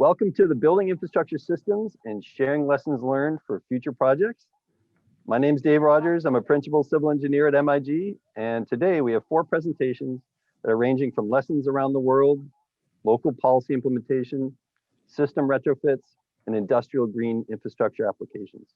Welcome to the Building Infrastructure Systems and Sharing Lessons Learned for Future Projects. My name is Dave Rodgers. I'm a principal civil engineer at MIG, and today we have 4 presentations that are ranging from lessons around the world, local policy implementation, system retrofits, and industrial green infrastructure applications.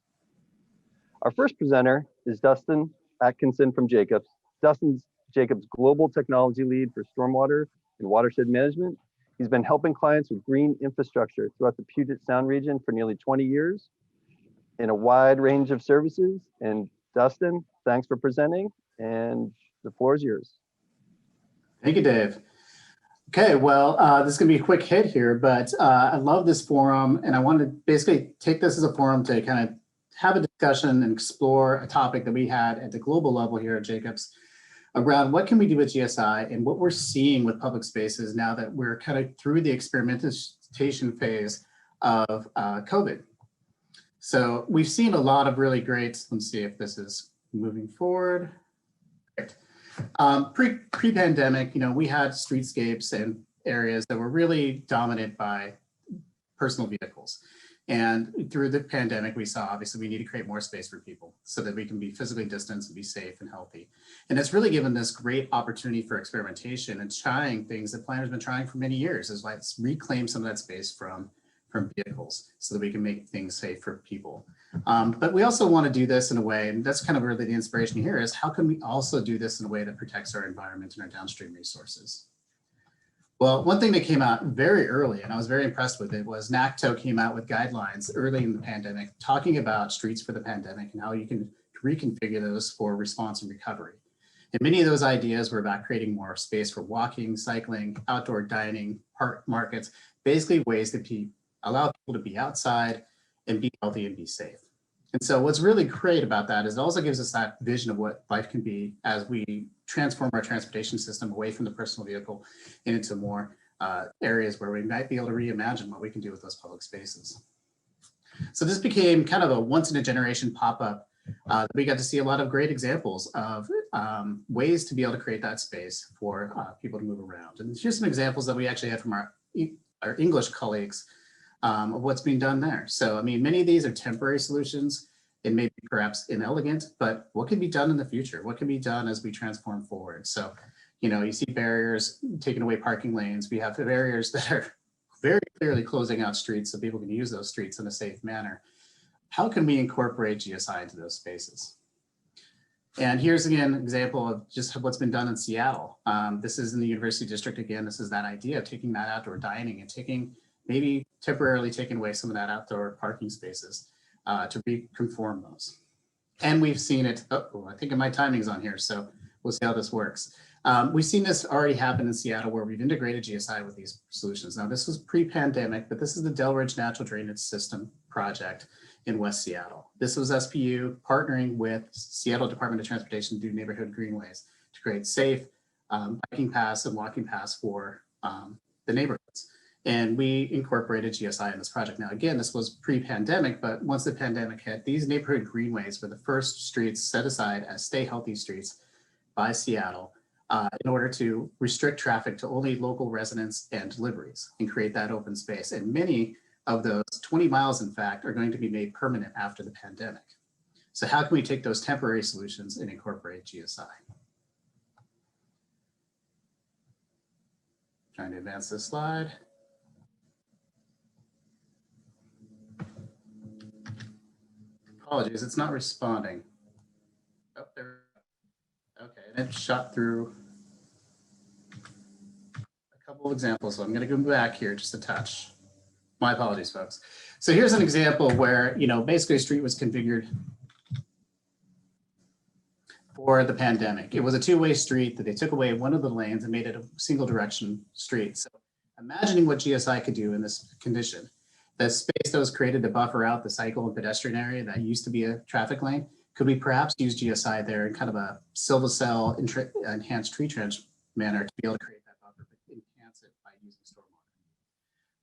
Our first presenter is Dustin Atchison from Jacobs. Dustin's Jacobs' global technology lead for stormwater and watershed management. He's been helping clients with green infrastructure throughout the Puget Sound region for nearly 20 years in a wide range of services. And Dustin, thanks for presenting, and the floor is yours. Thank you, Dave. Okay, well, this is going to be a quick hit here, but I love this forum, and I wanted to basically take this as a forum to kind of have a discussion and explore a topic that we had at the global level here at Jacobs around what can we do with GSI and what we're seeing with public spaces now that we're kind of through the experimentation phase of COVID. So we've seen a lot of really great, let's see if this is moving forward. Great. Pre-pandemic, we had streetscapes and areas that were really dominated by personal vehicles. And through the pandemic, we saw obviously we need to create more space for people so that we can be physically distanced and be safe and healthy. And it's really given this great opportunity for experimentation and trying things that planners have been trying for many years, is let's reclaim some of that space from vehicles so that we can make things safe for people. But we also want to do this in a way, and that's kind of really the inspiration here, is how can we also do this in a way that protects our environment and our downstream resources? Well, one thing that came out very early, and I was very impressed with it, was NACTO came out with guidelines early in the pandemic, talking about streets for the pandemic and how you can reconfigure those for response and recovery. And many of those ideas were about creating more space for walking, cycling, outdoor dining, park markets, basically ways that allow people to be outside and be healthy and be safe. And so what's really great about that is it also gives us that vision of what life can be as we transform our transportation system away from the personal vehicle and into more areas where we might be able to reimagine what we can do with those public spaces. So this became kind of a once in a generation pop-up. We got to see a lot of great examples of ways to be able to create that space for people to move around. And here's some examples that we actually had from our English colleagues of what's being done there. So, I mean, many of these are temporary solutions and maybe perhaps inelegant, but what can be done in the future? What can be done as we transform forward? So, you see barriers taking away parking lanes. We have barriers that are very clearly closing out streets so people can use those streets in a safe manner. How can we incorporate GSI into those spaces? And here's again an example of just what's been done in Seattle. This is in the University District again. This is that idea of taking that outdoor dining and maybe temporarily taking away some of that outdoor parking spaces to reconform those. And we've seen it, I think my timing's on here, so we'll see how this works. We've seen this already happen in Seattle where we've integrated GSI with these solutions. Now this was pre-pandemic, but this is the Delridge Natural Drainage System project in West Seattle. This was SPU partnering with Seattle Department of Transportation to do neighborhood greenways to create safe biking paths and walking paths for the neighborhoods. And we incorporated GSI in this project. Now, again, this was pre-pandemic, but once the pandemic hit, these neighborhood greenways were the first streets set aside as stay healthy streets by Seattle in order to restrict traffic to only local residents and deliveries and create that open space. And many of those, 20 miles in fact, are going to be made permanent after the pandemic. So how can we take those temporary solutions and incorporate GSI? Trying to advance this slide. Apologies, it's not responding. Oh, there. Okay, and it shot through a couple of examples. So I'm going to go back here just a touch. My apologies, folks. So here's an example where, basically a street was configured for the pandemic. It was a two-way street that they took away one of the lanes and made it a single direction street. So imagining what GSI could do in this condition. The space that was created to buffer out the cycle and pedestrian area that used to be a traffic lane, could we perhaps use GSI there in kind of a silva-cell enhanced tree trench manner to be able to create that buffer, but enhance it by using stormwater?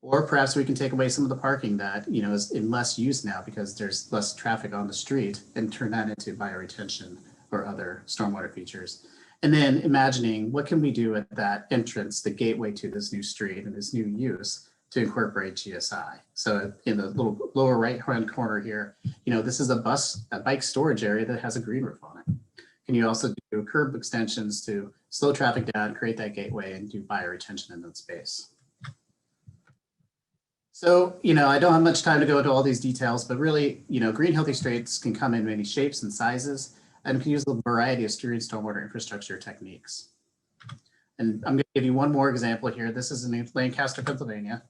Or perhaps we can take away some of the parking that is in less use now because there's less traffic on the street and turn that into bioretention or other stormwater features. And then imagining what can we do at that entrance, the gateway to this new street and this new use, to incorporate GSI. So in the little lower right-hand corner here, this is a bike storage area that has a green roof on it. And you also do curb extensions to slow traffic down, create that gateway, and do bioretention in that space. So, I don't have much time to go into all these details, but really, green healthy streets can come in many shapes and sizes and can use a variety of steering stormwater infrastructure techniques. And I'm going to give you one more example here. This is in Lancaster, Pennsylvania,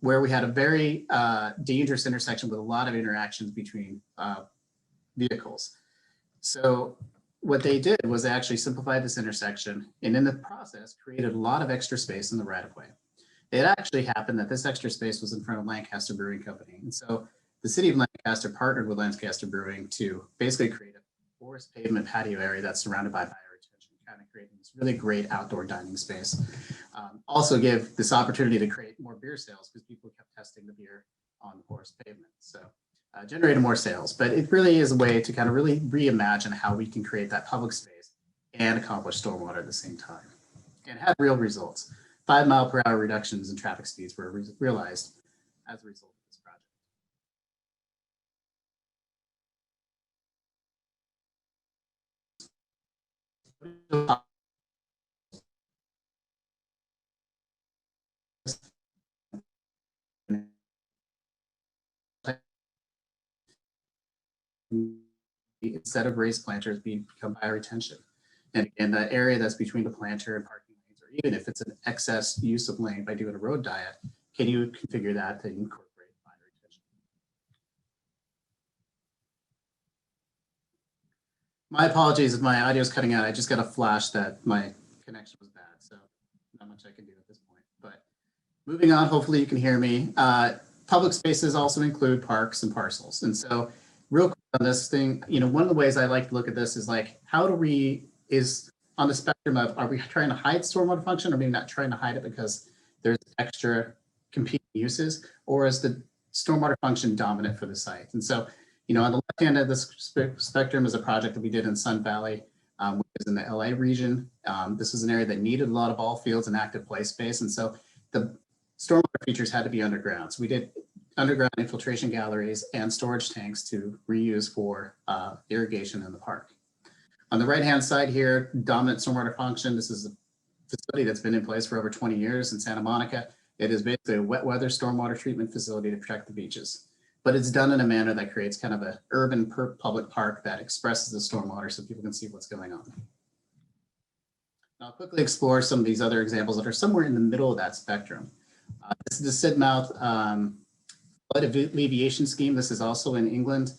where we had a very dangerous intersection with a lot of interactions between vehicles. So what they did was they actually simplified this intersection, and in the process created a lot of extra space in the right-of-way. It actually happened that this extra space was in front of Lancaster Brewing Company. And so the city of Lancaster partnered with Lancaster Brewing to basically create a forest pavement patio area that's surrounded by bioretention, kind of creating this really great outdoor dining space. Also give this opportunity to create more beer sales because people kept testing the beer on the forest pavement. So generated more sales, but it really is a way to kind of really reimagine how we can create that public space and accomplish stormwater at the same time and have real results. 5 mile per hour reductions in traffic speeds were realized as a result of this project. Instead of raised planters become bioretention. And again, that area that's between the planter and parking lanes, or even if it's an excess use of lane by doing a road diet, can you configure that to incorporate bioretention? My apologies if my audio is cutting out. I just got a flash that my connection was bad, so not much I can do at this point. But moving on, hopefully you can hear me. Public spaces also include parks and parcels. And so real quick on this thing, one of the ways I like to look at this is like, how do we, is on the spectrum of, are we trying to hide stormwater function or maybe not trying to hide it because there's extra competing uses, or is the stormwater function dominant for the site? And so, on the left hand of this spectrum is a project that we did in Sun Valley, which is in the LA region. This is an area that needed a lot of ball fields and active play space. And so the stormwater features had to be underground. So we did underground infiltration galleries and storage tanks to reuse for irrigation in the park. On the right-hand side here, dominant stormwater function. This is a facility that's been in place for over 20 years in Santa Monica. It is basically a wet weather stormwater treatment facility to protect the beaches, but it's done in a manner that creates kind of an urban public park that expresses the stormwater so people can see what's going on. Now I'll quickly explore some of these other examples that are somewhere in the middle of that spectrum. This is the Sidmouth flood alleviation scheme. This is also in England.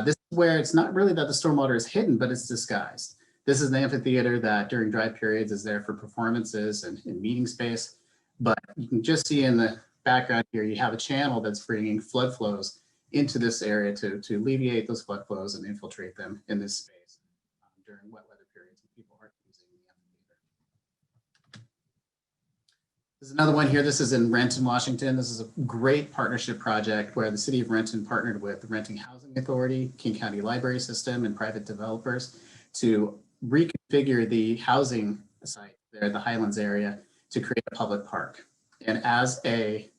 This is where it's not really that the stormwater is hidden, but it's disguised. This is an amphitheater that during dry periods is there for performances and meeting space. But you can just see in the background here, you have a channel that's bringing flood flows into this area to alleviate those flood flows and infiltrate them in this space during wet weather periods when people aren't using the amphitheater. There's another one here. This is in Renton, Washington. This is a great partnership project where the city of Renton partnered with the Renton Housing Authority, King County Library System, and private developers to reconfigure the housing site there, the Highlands area, to create a public park. And as a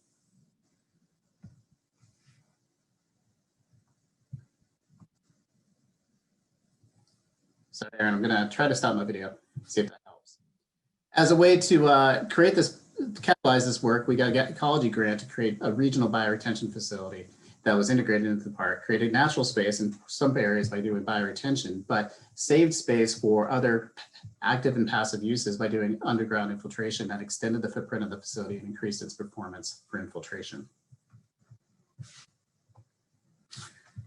so Aaron, I'm gonna try to stop my video, see if that helps. As a way to create this, to capitalize this work, we got an ecology grant to create a regional bioretention facility that was integrated into the park, created natural space in some areas by doing bioretention, but saved space for other active and passive uses by doing underground infiltration that extended the footprint of the facility and increased its performance for infiltration.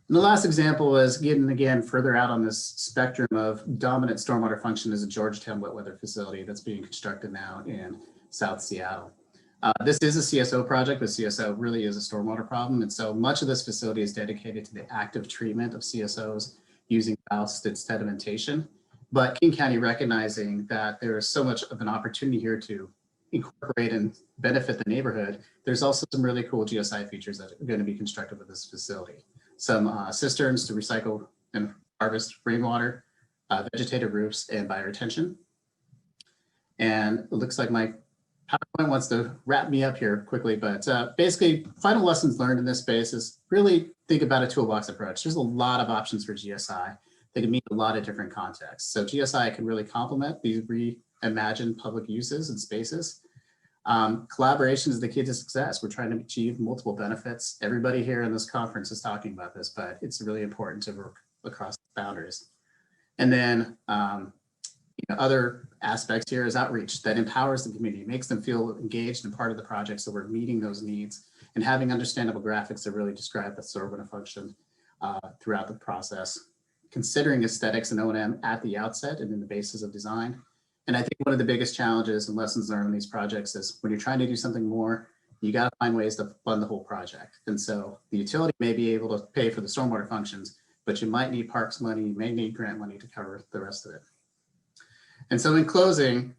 And the last example is getting again further out on this spectrum of dominant stormwater function is a Georgetown wet weather facility that's being constructed now in South Seattle. This is a CSO project, but CSO really is a stormwater problem. And so much of this facility is dedicated to the active treatment of CSOs using fausted sedimentation. But King County recognizing that there is so much of an opportunity here to incorporate and benefit the neighborhood, there's also some really cool GSI features that are going to be constructed with this facility. Some cisterns to recycle and harvest rainwater, vegetative roofs, and bioretention. And it looks like my PowerPoint wants to wrap me up here quickly, but basically final lessons learned in this space is really think about a toolbox approach. There's a lot of options for GSI. They can meet a lot of different contexts. So GSI can really complement these reimagined public uses and spaces. Collaboration is the key to success. We're trying to achieve multiple benefits. Everybody here in this conference is talking about this, but it's really important to work across boundaries. And then other aspects here is outreach that empowers the community, makes them feel engaged and part of the project. So we're meeting those needs and having understandable graphics that really describe the sort of function throughout the process. Considering aesthetics and O&M at the outset and in the basis of design. And I think one of the biggest challenges and lessons learned in these projects is when you're trying to do something more, you got to find ways to fund the whole project. And so the utility may be able to pay for the stormwater functions, but you might need parks money, you may need grant money to cover the rest of it. And so in closing,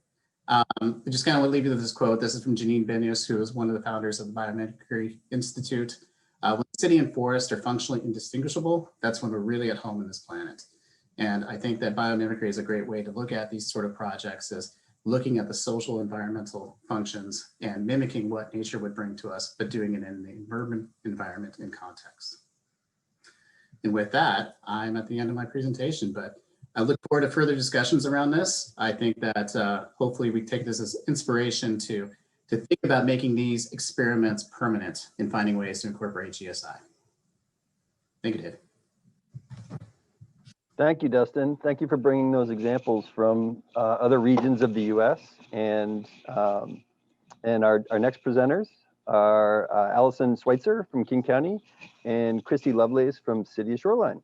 I just kind of want to leave you with this quote. This is from Janine Benyus, who is one of the founders of the Biomimicry Institute. When city and forest are functionally indistinguishable, that's when we're really at home in this planet. And I think that biomimicry is a great way to look at these sort of projects as looking at the social environmental functions and mimicking what nature would bring to us, but doing it in the urban environment and context. And with that, I'm at the end of my presentation, but I look forward to further discussions around this. I think that hopefully we take this as inspiration to think about making these experiments permanent and finding ways to incorporate GSI. Thank you, Dave. Thank you, Dustin. Thank you for bringing those examples from other regions of the U.S. And our next presenters are Alison Schweitzer from King County and Christie Lovelace from City of Shoreline.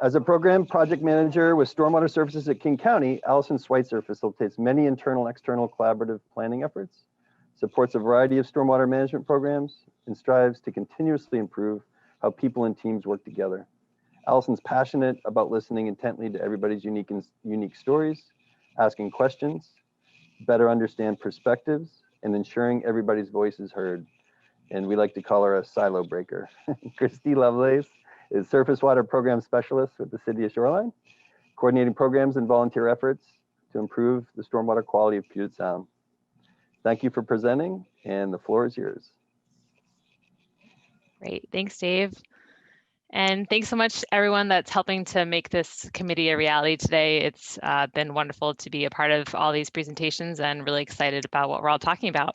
As a program project manager with stormwater services at King County, Alison Schweitzer facilitates many internal and external collaborative planning efforts, supports a variety of stormwater management programs, and strives to continuously improve how people and teams work together. Alison's passionate about listening intently to everybody's unique stories, asking questions, better understand perspectives, and ensuring everybody's voice is heard. And we like to call her a silo breaker. Christie Lovelace is Surface Water Program Specialist with the City of Shoreline, coordinating programs and volunteer efforts to improve the stormwater quality of Puget Sound. Thank you for presenting, and the floor is yours. Great, thanks, Dave. And thanks so much, everyone that's helping to make this committee a reality today. It's been wonderful to be a part of all these presentations and really excited about what we're all talking about.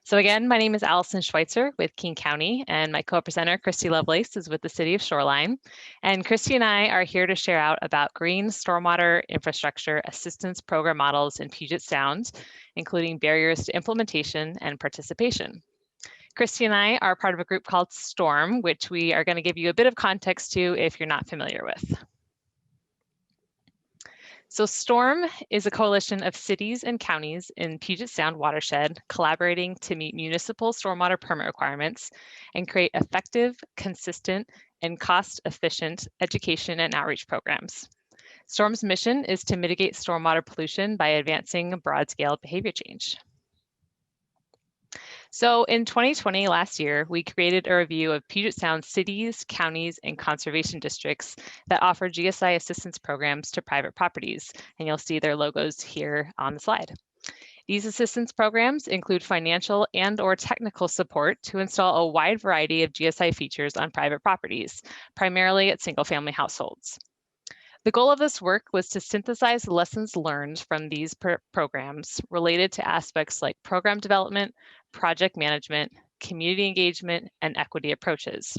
So again, my name is Alison Schweitzer with King County, and my co-presenter, Christie Lovelace, is with the City of Shoreline. And Christie and I are here to share out about green stormwater infrastructure assistance program models in Puget Sound, including barriers to implementation and participation. Christie and I are part of a group called STORM, which we are going to give you a bit of context to if you're not familiar with. So STORM is a coalition of cities and counties in Puget Sound watershed collaborating to meet municipal stormwater permit requirements and create effective, consistent, and cost-efficient education and outreach programs. STORM's mission is to mitigate stormwater pollution by advancing broad-scale behavior change. So in 2020, last year, we created a review of Puget Sound cities, counties, and conservation districts that offer GSI assistance programs to private properties, and you'll see their logos here on the slide. These assistance programs include financial and/or technical support to install a wide variety of GSI features on private properties, primarily at single-family households. The goal of this work was to synthesize the lessons learned from these programs related to aspects like program development, project management, community engagement, and equity approaches.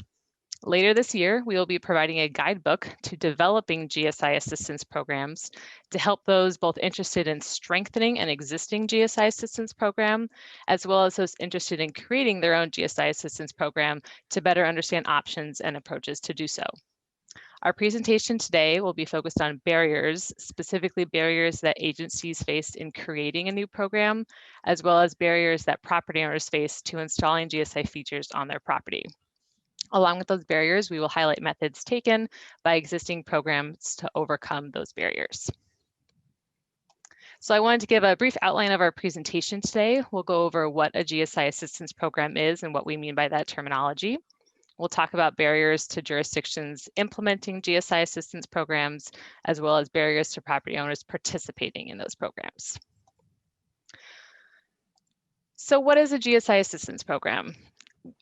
Later this year, we will be providing a guidebook to developing GSI assistance programs to help those both interested in strengthening an existing GSI assistance program, as well as those interested in creating their own GSI assistance program to better understand options and approaches to do so. Our presentation today will be focused on barriers, specifically barriers that agencies face in creating a new program, as well as barriers that property owners face to installing GSI features on their property. Along with those barriers, we will highlight methods taken by existing programs to overcome those barriers. So I wanted to give a brief outline of our presentation today. We'll go over what a GSI assistance program is and what we mean by that terminology. We'll talk about barriers to jurisdictions implementing GSI assistance programs, as well as barriers to property owners participating in those programs. So what is a GSI assistance program?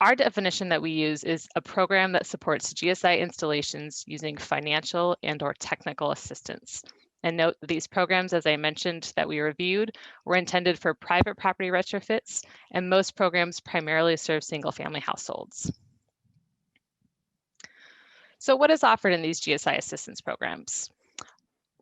Our definition that we use is a program that supports GSI installations using financial and/or technical assistance. And note that these programs, as I mentioned, that we reviewed, were intended for private property retrofits, and most programs primarily serve single-family households. So what is offered in these GSI assistance programs?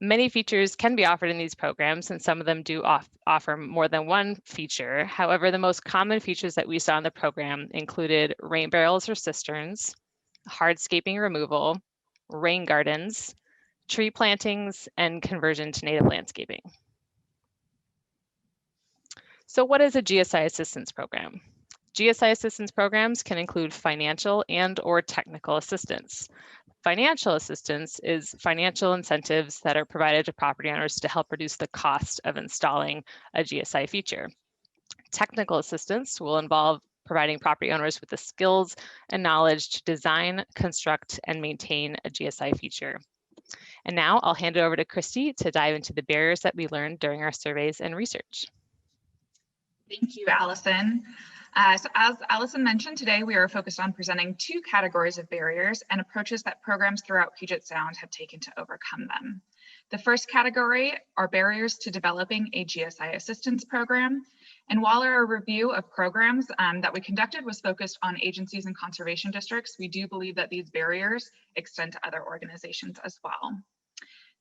Many features can be offered in these programs, and some of them do offer more than one feature. However, the most common features that we saw in the program included rain barrels or cisterns, hardscaping removal, rain gardens, tree plantings, and conversion to native landscaping. So what is a GSI assistance program? GSI assistance programs can include financial and/or technical assistance. Financial assistance is financial incentives that are provided to property owners to help reduce the cost of installing a GSI feature. Technical assistance will involve providing property owners with the skills and knowledge to design, construct, and maintain a GSI feature. And now I'll hand it over to Christie to dive into the barriers that we learned during our surveys and research. Thank you, Alison. So as Alison mentioned, today we are focused on presenting two categories of barriers and approaches that programs throughout Puget Sound have taken to overcome them. The first category are barriers to developing a GSI assistance program. And while our review of programs that we conducted was focused on agencies and conservation districts, we do believe that these barriers extend to other organizations as well.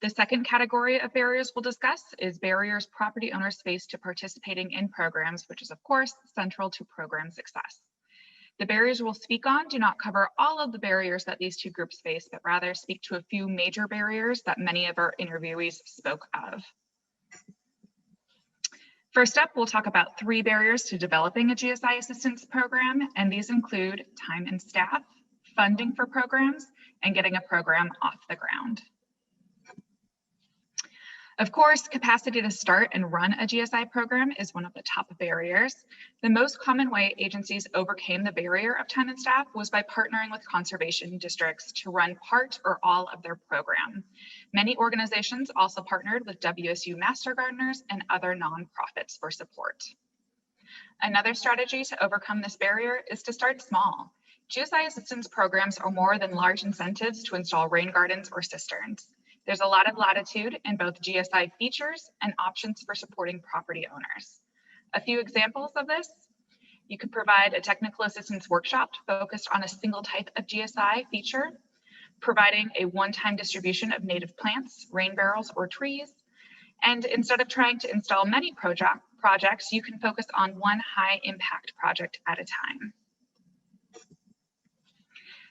The second category of barriers we'll discuss is barriers property owners face to participating in programs, which is of course central to program success. The barriers we'll speak on do not cover all of the barriers that these two groups face, but rather speak to a few major barriers that many of our interviewees spoke of. First up, we'll talk about 3 barriers to developing a GSI assistance program, and these include time and staff, funding for programs, and getting a program off the ground. Of course, capacity to start and run a GSI program is one of the top barriers. The most common way agencies overcame the barrier of time and staff was by partnering with conservation districts to run part or all of their program. Many organizations also partnered with WSU Master Gardeners and other nonprofits for support. Another strategy to overcome this barrier is to start small. GSI assistance programs are more than large incentives to install rain gardens or cisterns. There's a lot of latitude in both GSI features and options for supporting property owners. A few examples of this: you could provide a technical assistance workshop focused on a single type of GSI feature, providing a one-time distribution of native plants, rain barrels, or trees. And instead of trying to install many projects, you can focus on one high impact project at a time.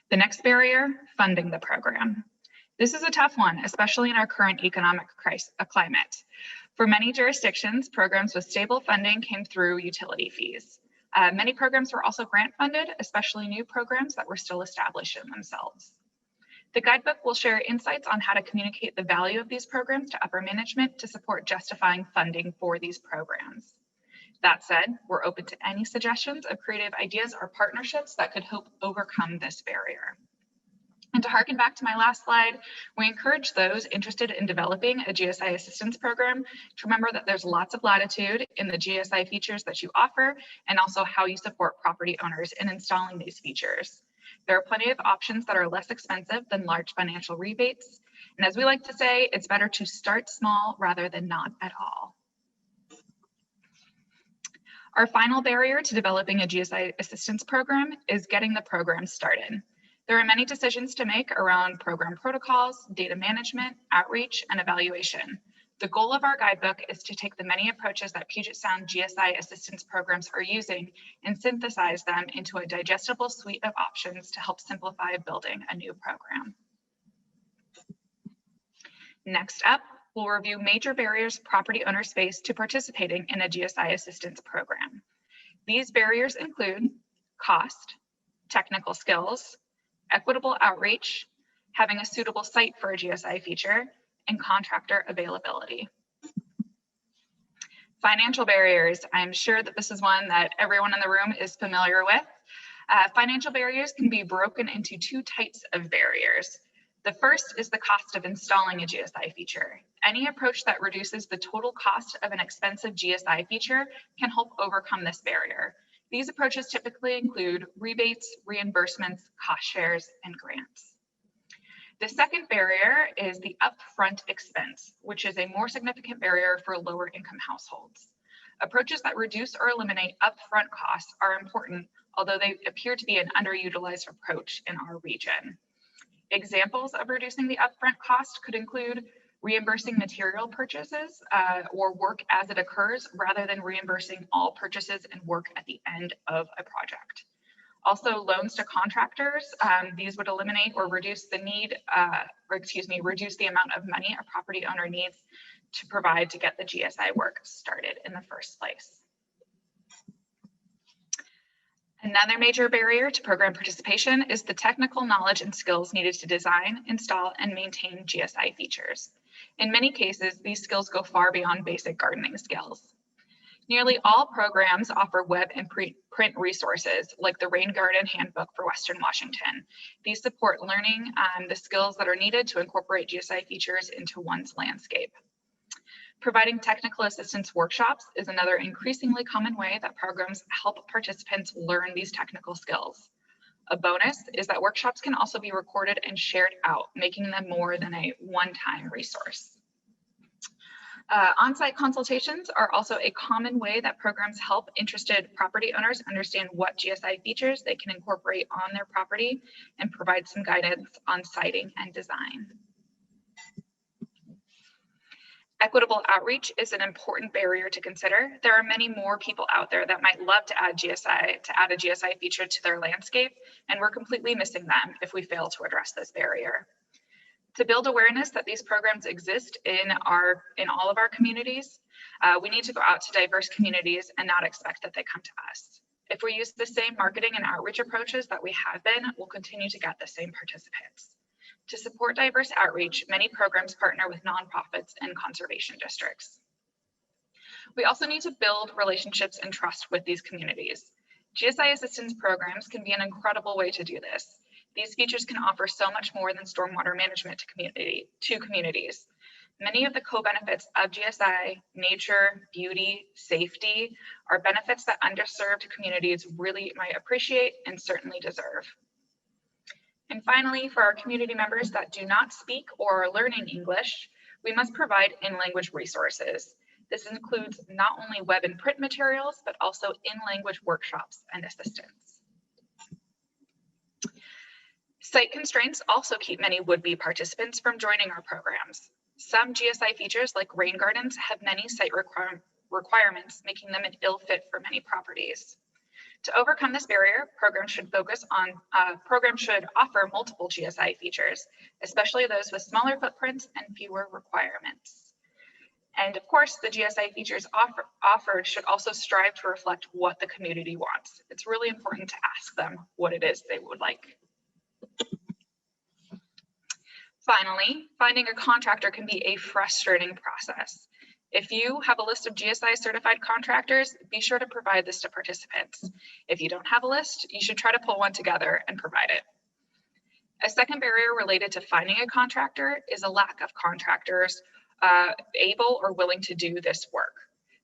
The next barrier, funding the program. This is a tough one, especially in our current economic climate. For many jurisdictions, programs with stable funding came through utility fees. Many programs were also grant funded, especially new programs that were still establishing themselves. The guidebook will share insights on how to communicate the value of these programs to upper management to support justifying funding for these programs. That said, we're open to any suggestions of creative ideas or partnerships that could help overcome this barrier. And to harken back to my last slide, we encourage those interested in developing a GSI assistance program to remember that there's lots of latitude in the GSI features that you offer and also how you support property owners in installing these features. There are plenty of options that are less expensive than large financial rebates. And as we like to say, it's better to start small rather than not at all. Our final barrier to developing a GSI assistance program is getting the program started. There are many decisions to make around program protocols, data management, outreach, and evaluation. The goal of our guidebook is to take the many approaches that Puget Sound GSI assistance programs are using and synthesize them into a digestible suite of options to help simplify building a new program. Next up, we'll review major barriers property owners face to participating in a GSI assistance program. These barriers include cost, technical skills, equitable outreach, having a suitable site for a GSI feature, and contractor availability. Financial barriers. I'm sure that this is one that everyone in the room is familiar with. Financial barriers can be broken into 2 types of barriers. The first is the cost of installing a GSI feature. Any approach that reduces the total cost of an expensive GSI feature can help overcome this barrier. These approaches typically include rebates, reimbursements, cost shares, and grants. The second barrier is the upfront expense, which is a more significant barrier for lower income households. Approaches that reduce or eliminate upfront costs are important, although they appear to be an underutilized approach in our region. Examples of reducing the upfront cost could include reimbursing material purchases or work as it occurs, rather than reimbursing all purchases and work at the end of a project. Also, loans to contractors, these would eliminate or reduce the need, reduce the amount of money a property owner needs to provide to get the GSI work started in the first place. Another major barrier to program participation is the technical knowledge and skills needed to design, install, and maintain GSI features. In many cases, these skills go far beyond basic gardening skills. Nearly all programs offer web and print resources, like the Rain Garden Handbook for Western Washington. These support learning the skills that are needed to incorporate GSI features into one's landscape. Providing technical assistance workshops is another increasingly common way that programs help participants learn these technical skills. A bonus is that workshops can also be recorded and shared out, making them more than a one-time resource. On-site consultations are also a common way that programs help interested property owners understand what GSI features they can incorporate on their property and provide some guidance on siting and design. Equitable outreach is an important barrier to consider. There are many more people out there that might love to add a GSI feature to their landscape, and we're completely missing them if we fail to address this barrier. To build awareness that these programs exist in all of our communities, we need to go out to diverse communities and not expect that they come to us. If we use the same marketing and outreach approaches that we have been, we'll continue to get the same participants. To support diverse outreach, many programs partner with nonprofits and conservation districts. We also need to build relationships and trust with these communities. GSI assistance programs can be an incredible way to do this. These features can offer so much more than stormwater management to communities. Many of the co-benefits of GSI, nature, beauty, safety, are benefits that underserved communities really might appreciate and certainly deserve. And finally, for our community members that do not speak or are learning English, we must provide in-language resources. This includes not only web and print materials, but also in-language workshops and assistance. Site constraints also keep many would-be participants from joining our programs. Some GSI features, like rain gardens, have many site requirements, making them an ill fit for many properties. To overcome this barrier, programs should offer multiple GSI features, especially those with smaller footprints and fewer requirements. And of course, the GSI features offered should also strive to reflect what the community wants. It's really important to ask them what it is they would like. Finally, finding a contractor can be a frustrating process. If you have a list of GSI certified contractors, be sure to provide this to participants. If you don't have a list, you should try to pull one together and provide it. A second barrier related to finding a contractor is a lack of contractors able or willing to do this work.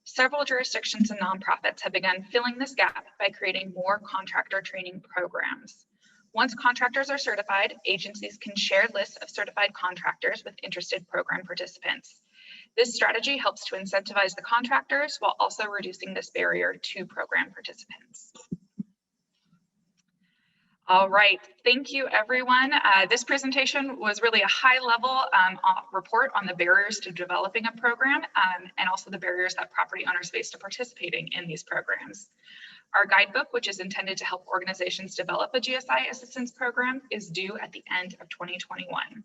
Several jurisdictions and nonprofits have begun filling this gap by creating more contractor training programs. Once contractors are certified, agencies can share lists of certified contractors with interested program participants. This strategy helps to incentivize the contractors while also reducing this barrier to program participants. All right, thank you everyone. This presentation was really a high-level report on the barriers to developing a program and also the barriers that property owners face to participating in these programs. Our guidebook, which is intended to help organizations develop a GSI assistance program, is due at the end of 2021.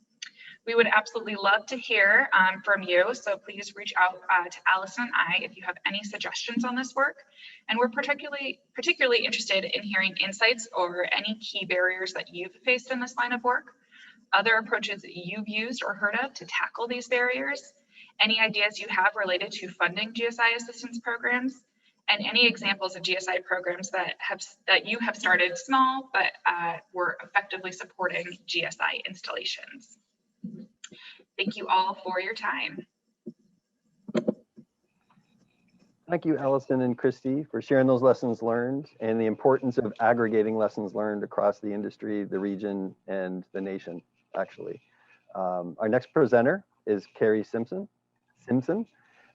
We would absolutely love to hear from you, so please reach out to Alison and I if you have any suggestions on this work. And we're particularly interested in hearing insights or any key barriers that you've faced in this line of work, other approaches that you've used or heard of to tackle these barriers, any ideas you have related to funding GSI assistance programs, and any examples of GSI programs that you have started small but were effectively supporting GSI installations. Thank you all for your time. Thank you, Alison and Christie, for sharing those lessons learned and the importance of aggregating lessons learned across the industry, the region, and the nation, actually. Our next presenter is Cari Simson.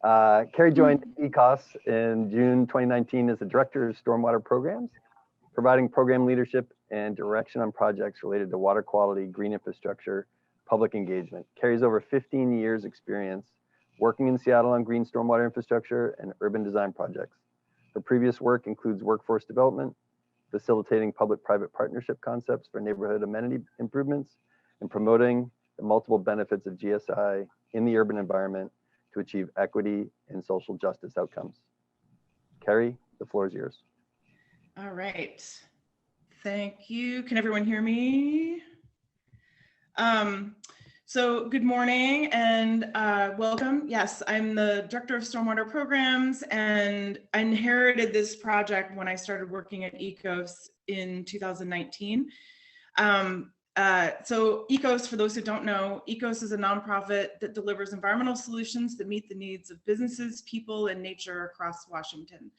Cari joined ECOS in June 2019 as the Director of Stormwater Programs, providing program leadership and direction on projects related to water quality, green infrastructure, public engagement. Cari's over 15 years experience working in Seattle on green stormwater infrastructure and urban design projects. Her previous work includes workforce development, facilitating public-private partnership concepts for neighborhood amenity improvements, and promoting the multiple benefits of GSI in the urban environment to achieve equity and social justice outcomes. Cari, the floor is yours. All right. Thank you. Can everyone hear me? So good morning and welcome. Yes, I'm the Director of Stormwater Programs, and I inherited this project when I started working at ECOS in 2019. So ECOS, for those who don't know, ECOS is a nonprofit that delivers environmental solutions that meet the needs of businesses, people, and nature across Washington.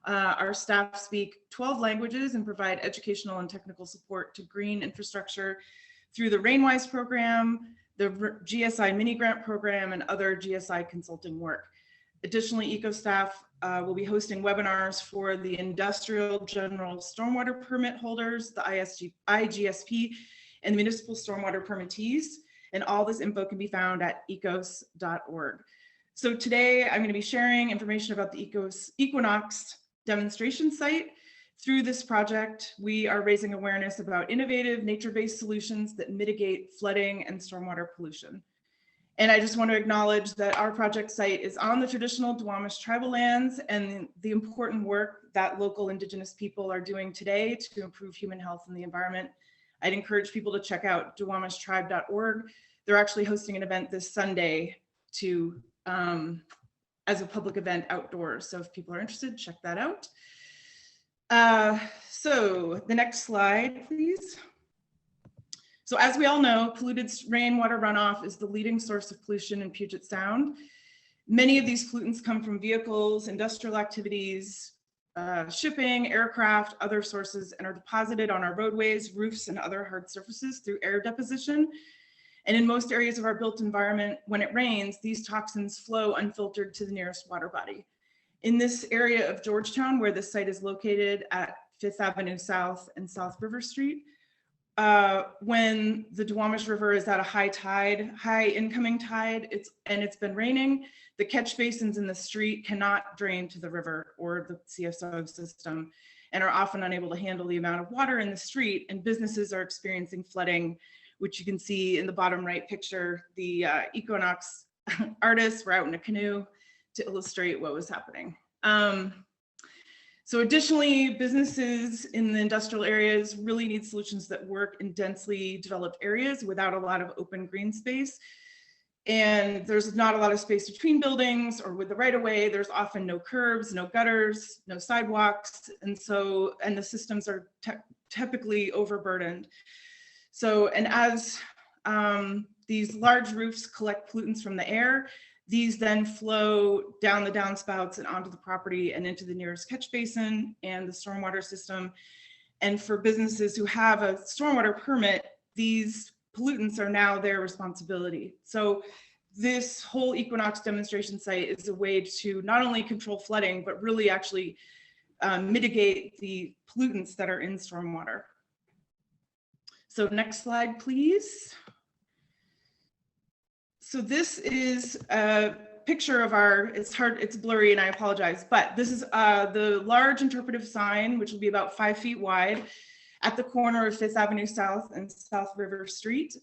Our staff speak 12 languages and provide educational and technical support to green infrastructure through the Rainwise program, the GSI mini grant program, and other GSI consulting work. Additionally, ECOS staff will be hosting webinars for the industrial general stormwater permit holders, the IGSP, and municipal stormwater permittees. And all this info can be found at ecos.org. So today I'm going to be sharing information about the Equinox demonstration site. Through this project, we are raising awareness about innovative nature-based solutions that mitigate flooding and stormwater pollution. And I just want to acknowledge that our project site is on the traditional Duwamish tribal lands, and the important work that local Indigenous people are doing today to improve human health and the environment. I'd encourage people to check out duwamishtribe.org. They're actually hosting an event this Sunday to as a public event outdoors. So if people are interested, check that out. So the next slide, please. So as we all know, polluted rainwater runoff is the leading source of pollution in Puget Sound. Many of these pollutants come from vehicles, industrial activities, shipping, aircraft, other sources, and are deposited on our roadways, roofs, and other hard surfaces through air deposition. And in most areas of our built environment, when it rains, these toxins flow unfiltered to the nearest water body. In this area of Georgetown, where this site is located at 5th Avenue South and South River Street, when the Duwamish River is at a high tide, high incoming tide, it's been raining, the catch basins in the street cannot drain to the river or the CSO system and are often unable to handle the amount of water in the street, and businesses are experiencing flooding, which you can see in the bottom right picture. The Equinox artists were out in a canoe to illustrate what was happening. So additionally, businesses in the industrial areas really need solutions that work in densely developed areas without a lot of open green space. And there's not a lot of space between buildings, or with the right of way, there's often no curbs, no gutters, no sidewalks. And the systems are typically overburdened. So, and as these large roofs collect pollutants from the air, these then flow down the downspouts and onto the property and into the nearest catch basin and the stormwater system. And for businesses who have a stormwater permit, these pollutants are now their responsibility. So this whole Equinox demonstration site is a way to not only control flooding, but really actually mitigate the pollutants that are in stormwater. So next slide, please. So this is a picture of our, it's blurry and I apologize, but this is the large interpretive sign, which will be about 5 feet wide at the corner of 5th Avenue South and South River Street,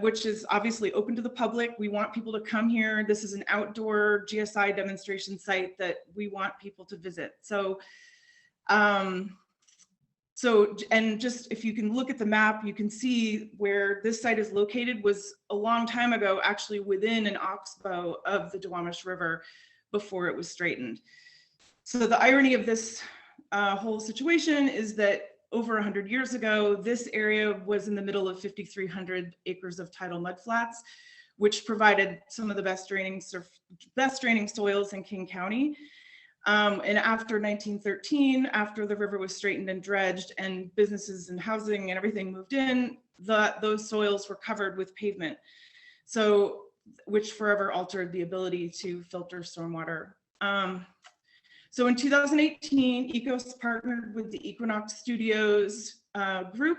which is obviously open to the public. We want people to come here. This is an outdoor GSI demonstration site that we want people to visit. So, and just if you can look at the map, you can see where this site is located was a long time ago, actually within an oxbow of the Duwamish River before it was straightened. So the irony of this whole situation is that over 100 years ago, this area was in the middle of 5,300 acres of tidal mudflats, which provided some of the best draining soils in King County. And after 1913, after the river was straightened and dredged and businesses and housing and everything moved in, those soils were covered with pavement. So, which forever altered the ability to filter stormwater. So in 2018, ECOS partnered with the Equinox Studios group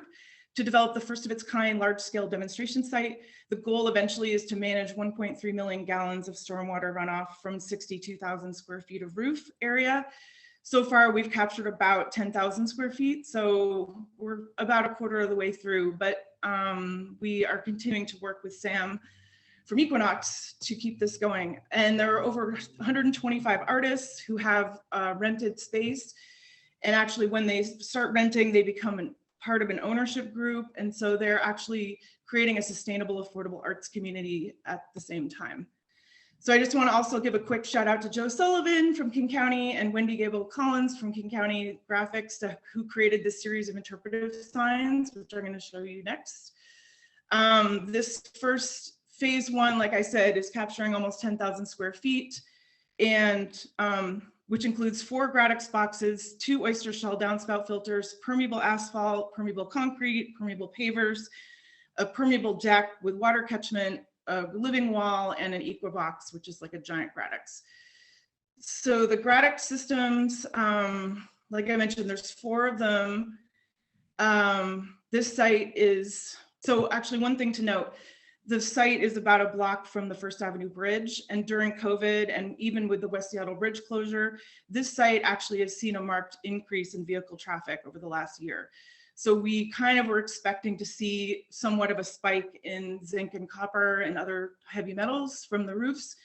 to develop the first of its kind large-scale demonstration site. The goal eventually is to manage 1.3 million gallons of stormwater runoff from 62,000 square feet of roof area. So far, we've captured about 10,000 square feet, so we're about a quarter of the way through, but we are continuing to work with Sam from Equinox to keep this going. And there are over 125 artists who have rented space. And actually when they start renting, they become part of an ownership group. And so they're actually creating a sustainable, affordable arts community at the same time. So I just want to also give a quick shout out to Joe Sullivan from King County and Wendy Gable Collins from King County Graphics, who created this series of interpretive signs, which I'm going to show you next. This first phase one, like I said, is capturing almost 10,000 square feet, and which includes 4 Gradex boxes, 2 oyster shell downspout filters, permeable asphalt, permeable concrete, permeable pavers, a permeable deck with water catchment, a living wall, and an Equibox, which is like a giant Gradex. So the Gradex systems, like I mentioned, there's 4 of them. This site is, so actually one thing to note, the site is about a block from the First Avenue Bridge, and during COVID and even with the West Seattle Bridge closure, this site actually has seen a marked increase in vehicle traffic over the last year. So we kind of were expecting to see somewhat of a spike in zinc and copper and other heavy metals from the roofs.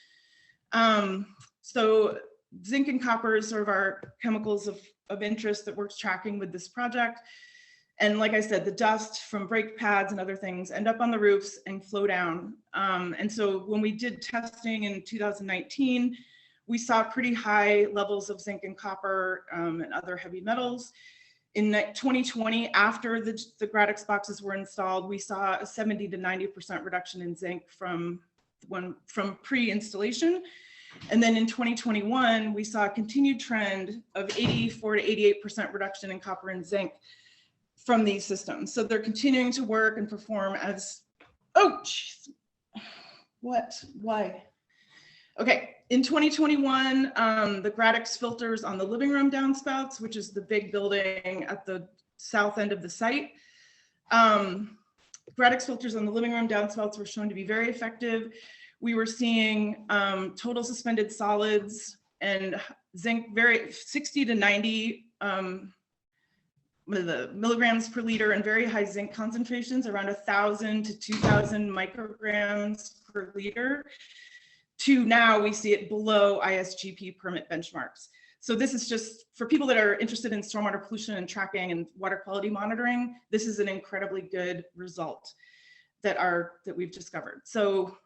So zinc and copper is sort of our chemicals of interest that we're tracking with this project. And like I said, the dust from brake pads and other things end up on the roofs and flow down. And so when we did testing in 2019, we saw pretty high levels of zinc and copper and other heavy metals. In 2020, after the Gradex boxes were installed, we saw a 70 to 90% reduction in zinc from pre-installation. And then in 2021, we saw a continued trend of 84 to 88% reduction in copper and zinc from these systems. So they're continuing to work and perform as, oh, geez. What, why? Okay, in 2021, the Gradex filters on the living room downspouts, which is the big building at the south end of the site. Gradex filters on the living room downspouts were shown to be very effective. We were seeing total suspended solids and zinc 60 to 90 the milligrams per liter, and very high zinc concentrations around 1,000 to 2,000 micrograms per liter. To now we see it below ISGP permit benchmarks. So this is just for people that are interested in stormwater pollution and tracking and water quality monitoring. This is an incredibly good result that we've discovered. So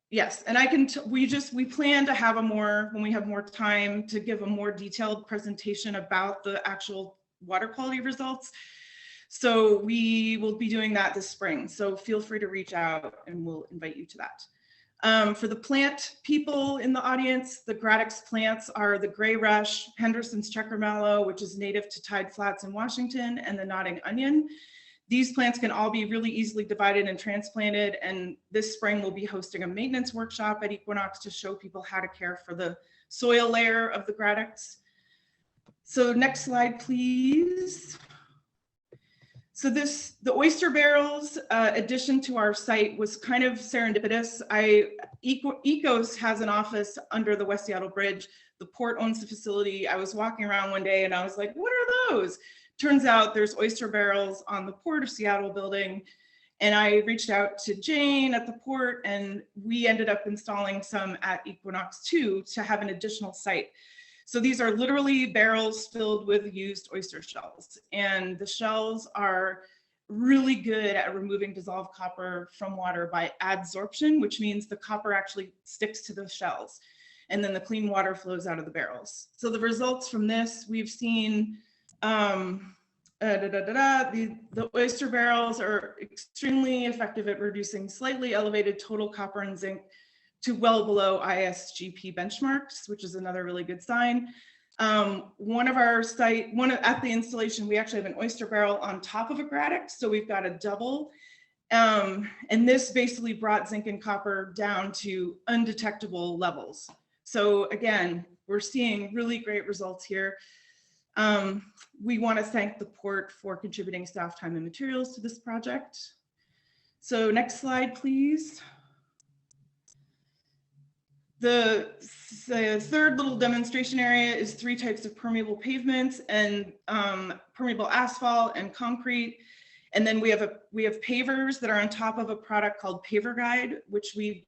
yes, and we plan to have when we have more time, to give a more detailed presentation about the actual water quality results. So we will be doing that this spring. So feel free to reach out and we'll invite you to that. For the plant people in the audience, the Gradex plants are the gray rush, Henderson's checker mallow, which is native to tide flats in Washington, and the nodding onion. These plants can all be really easily divided and transplanted. And this spring we'll be hosting a maintenance workshop at Equinox to show people how to care for the soil layer of the Gradex. So next slide, please. So the oyster barrels addition to our site was kind of serendipitous. Ecos has an office under the West Seattle Bridge. The port owns the facility. I was walking around one day and I was like, what are those? Turns out there's oyster barrels on the Port of Seattle building. And I reached out to Jane at the port, and we ended up installing some at Equinox 2 to have an additional site. So these are literally barrels filled with used oyster shells. And the shells are really good at removing dissolved copper from water by adsorption, which means the copper actually sticks to the shells. And then the clean water flows out of the barrels. So the results from this, we've seen the oyster barrels are extremely effective at reducing slightly elevated total copper and zinc to well below ISGP benchmarks, which is another really good sign. One of our at the installation, we actually have an oyster barrel on top of a gradic, so we've got a double. And this basically brought zinc and copper down to undetectable levels. So again, we're seeing really great results here. We want to thank the port for contributing staff time and materials to this project. So next slide, please. The third little demonstration area is 3 types of permeable pavements and permeable asphalt and concrete. And then we have pavers that are on top of a product called Paver Guide, which we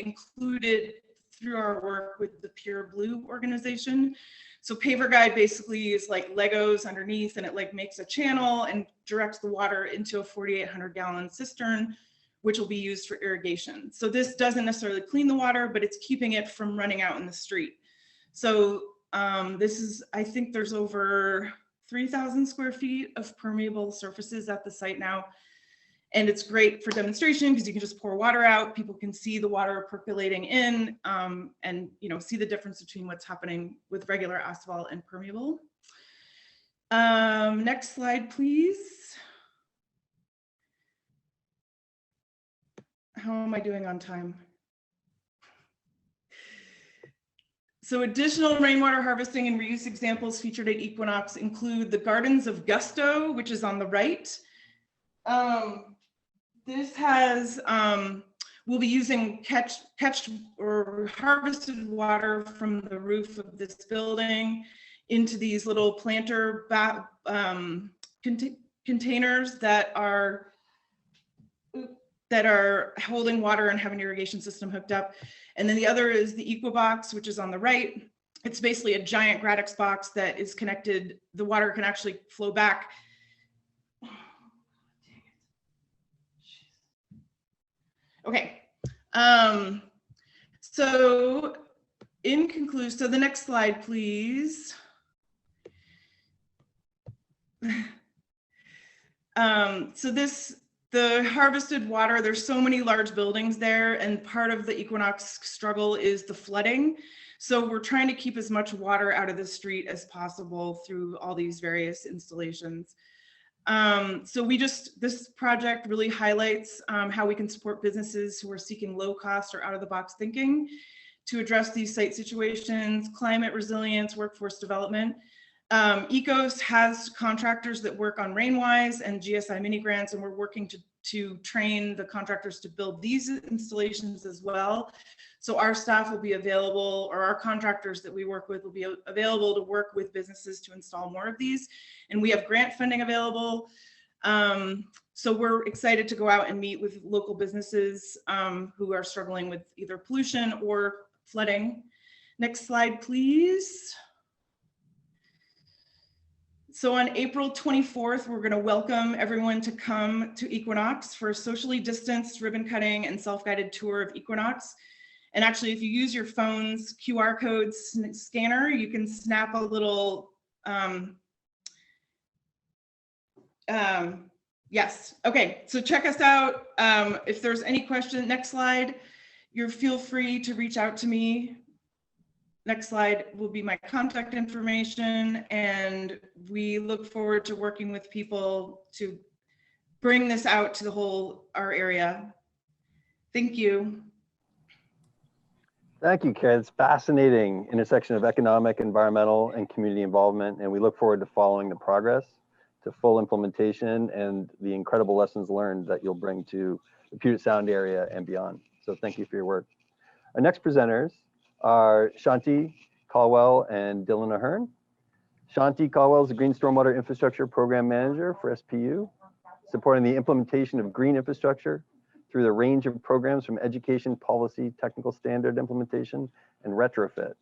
included through our work with the Pure Blue organization. So Paver Guide basically is like Legos underneath, and it like makes a channel and directs the water into a 4,800 gallon cistern, which will be used for irrigation. So this doesn't necessarily clean the water, but it's keeping it from running out in the street. So this is, I think there's over 3,000 square feet of permeable surfaces at the site now. And it's great for demonstration because you can just pour water out. People can see the water percolating in and see the difference between what's happening with regular asphalt and permeable. Next slide, please. How am I doing on time? So additional rainwater harvesting and reuse examples featured at Equinox include the Gardens of Gusto, which is on the right. This has, we'll be using catched or harvested water from the roof of this building into these little planter containers that are holding water and have an irrigation system hooked up. And then the other is the EcoBox, which is on the right. It's basically a giant Gradix box that is connected. The water can actually flow back. Okay, so in conclusion, so the next slide, please. The harvested water, there's so many large buildings there, and part of the Equinox struggle is the flooding. So we're trying to keep as much water out of the street as possible through all these various installations. This project really highlights how we can support businesses who are seeking low cost or out of the box thinking to address these site situations, climate resilience, workforce development. ECOS has contractors that work on RainWise and GSI mini grants, and we're working to train the contractors to build these installations as well. So our staff will be available, or our contractors that we work with will be available to work with businesses to install more of these. And we have grant funding available. So we're excited to go out and meet with local businesses who are struggling with either pollution or flooding. Next slide, please. So on April 24th, we're going to welcome everyone to come to Equinox for a socially distanced ribbon cutting and self-guided tour of Equinox. And actually, if you use your phone's QR code scanner, you can snap a little, yes. Okay, so check us out. If there's any question, next slide, feel free to reach out to me. Next slide will be my contact information, and we look forward to working with people to bring this out to our area. Thank you. Thank you, Cari. It's fascinating intersection of economic, environmental, and community involvement, and we look forward to following the progress to full implementation and the incredible lessons learned that you'll bring to the Puget Sound area and beyond. So thank you for your work. Our next presenters are Shanti, Colwell, and Dylan Ahearn. Shanti Colwell is the Green Stormwater Infrastructure Program Manager for SPU, supporting the implementation of green infrastructure through the range of programs from education, policy, technical standard implementation, and retrofit.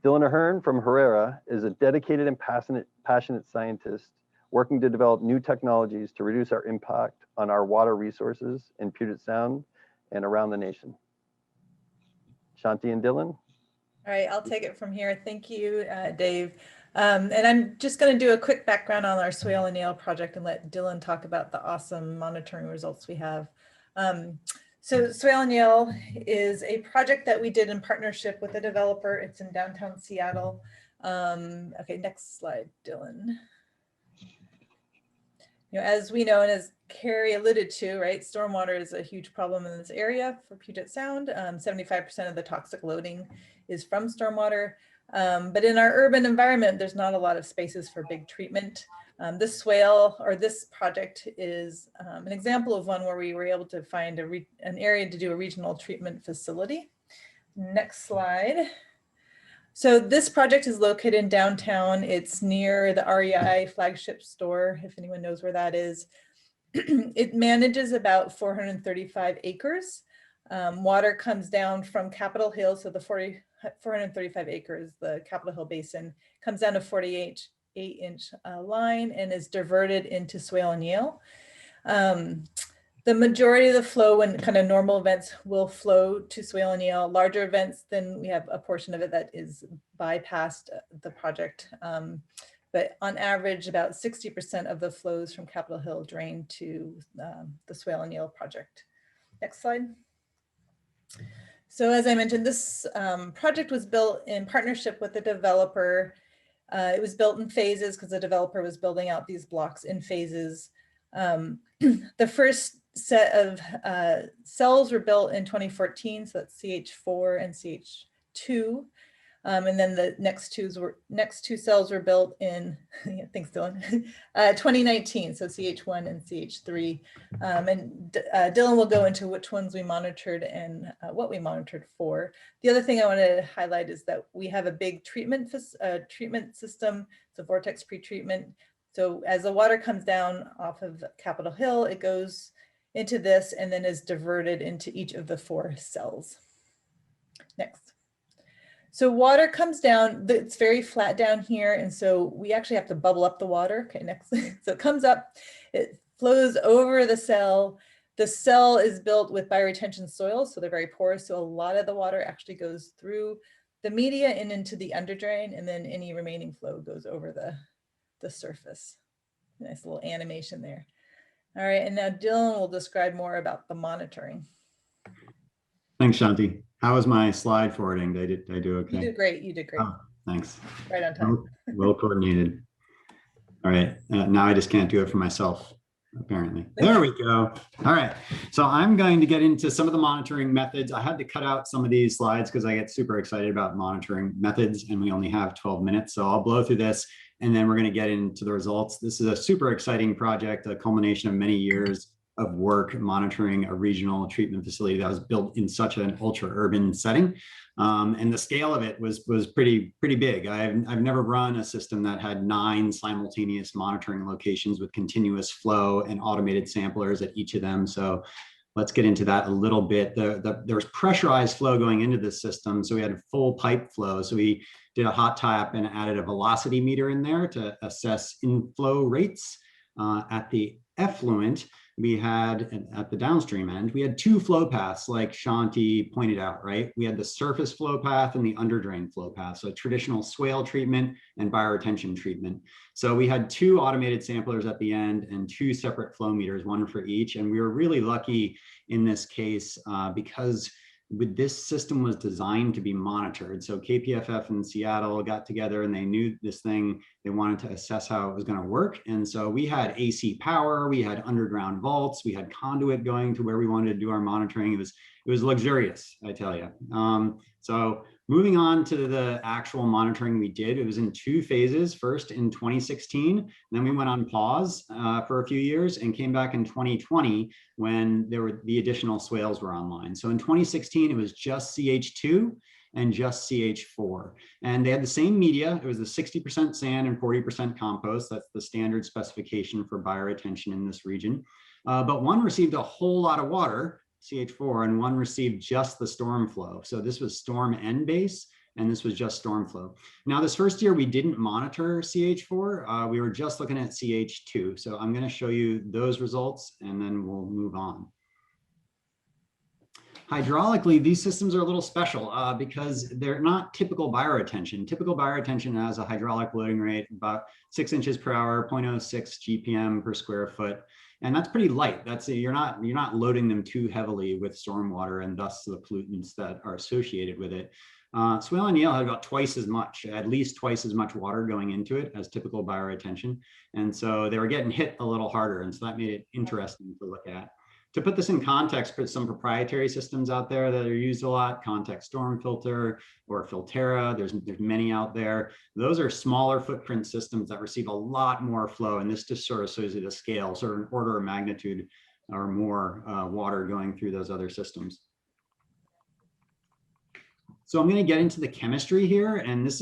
Dylan Ahearn from Herrera is a dedicated and passionate scientist working to develop new technologies to reduce our impact on our water resources in Puget Sound and around the nation. Shanti and Dylan. All right, I'll take it from here. Thank you, Dave. And I'm just going to do a quick background on our Swale and Nail project and let Dylan talk about the awesome monitoring results we have. So Swale and Yale is a project that we did in partnership with a developer. It's in downtown Seattle. Okay, next slide, Dylan. You know, as we know, and as Cari alluded to, right, stormwater is a huge problem in this area for Puget Sound. 75% of the toxic loading is from stormwater. But in our urban environment, there's not a lot of spaces for big treatment. This swale, or this project, is an example of one where we were able to find an area to do a regional treatment facility. Next slide. So this project is located in downtown. It's near the REI flagship store, if anyone knows where that is. It manages about 435 acres. Water comes down from Capitol Hill, so the 435 acres, the Capitol Hill Basin, comes down to 48-inch line and is diverted into Swale and Yale. The majority of the flow when kind of normal events will flow to Swale and Yale. Larger events, then we have a portion of it that is bypassed the project. But on average, about 60% of the flows from Capitol Hill drain to the Swale and Yale project. Next slide. So as I mentioned, this project was built in partnership with the developer. It was built in phases because the developer was building out these blocks in phases. The first set of cells were built in 2014, so that's CH4 and CH2. And then the next two cells were built in, yeah, thanks Dylan, 2019, so CH1 and CH3. And Dylan will go into which ones we monitored and what we monitored for. The other thing I want to highlight is that we have a big treatment system, it's a vortex pretreatment. So as the water comes down off of Capitol Hill, it goes into this and then is diverted into each of the 4 cells. Next. So water comes down, it's very flat down here. And so we actually have to bubble up the water. Okay, next. So it comes up, it flows over the cell. The cell is built with bioretention soils, so they're very porous. So a lot of the water actually goes through the media and into the underdrain, and then any remaining flow goes over the surface. Nice little animation there. All right, and now Dylan will describe more about the monitoring. Thanks, Shanti. How was my slide forwarding? Did I do okay? You did great. You did great. Oh, thanks. Right on time. Well coordinated. All right. Now I just can't do it for myself, apparently. There we go. All right. So I'm going to get into some of the monitoring methods. I had to cut out some of these slides because I get super excited about monitoring methods and we only have 12 minutes. So I'll blow through this and then we're going to get into the results. This is a super exciting project, a culmination of many years of work monitoring a regional treatment facility that was built in such an ultra urban setting. And the scale of it was pretty big. I've never run a system that had 9 simultaneous monitoring locations with continuous flow and automated samplers at each of them. So let's get into that a little bit. There was pressurized flow going into this system. So we had a full pipe flow. So we did a hot tap and added a velocity meter in there to assess inflow rates. At the effluent, we had, at the downstream end, we had 2 flow paths like Shanti pointed out, right? We had the surface flow path and the underdrain flow path. So traditional swale treatment and bioretention treatment. So we had 2 automated samplers at the end and 2 separate flow meters, 1 for each. And we were really lucky in this case because this system was designed to be monitored. So KPFF in Seattle got together and they knew this thing, they wanted to assess how it was going to work. And so we had AC power, we had underground vaults, we had conduit going to where we wanted to do our monitoring. It was luxurious, I tell you. So moving on to the actual monitoring we did, it was in 2 phases. First in 2016, then we went on pause for a few years and came back in 2020 when the additional swales were online. So in 2016, it was just CH2 and just CH4. And they had the same media. It was the 60% sand and 40% compost. That's the standard specification for bioretention in this region. But one received a whole lot of water, CH4, and one received just the storm flow. So this was storm end base, and this was just storm flow. Now, this first year, we didn't monitor CH4. We were just looking at CH2. So I'm going to show you those results, and then we'll move on. Hydraulically, these systems are a little special because they're not typical bioretention. Typical bioretention has a hydraulic loading rate about 6 inches per hour, 0.06 GPM per square foot. And that's pretty light. That's you're not loading them too heavily with stormwater and thus the pollutants that are associated with it. Swale and Yale had about twice as much, at least twice as much water going into it as typical bioretention. And so they were getting hit a little harder. And so that made it interesting to look at. To put this in context, put some proprietary systems out there that are used a lot, Context Storm Filter or Filterra, there's many out there. Those are smaller footprint systems that receive a lot more flow. And this just sort of shows you the scale, sort of an order of magnitude or more water going through those other systems. So I'm going to get into the chemistry here, and this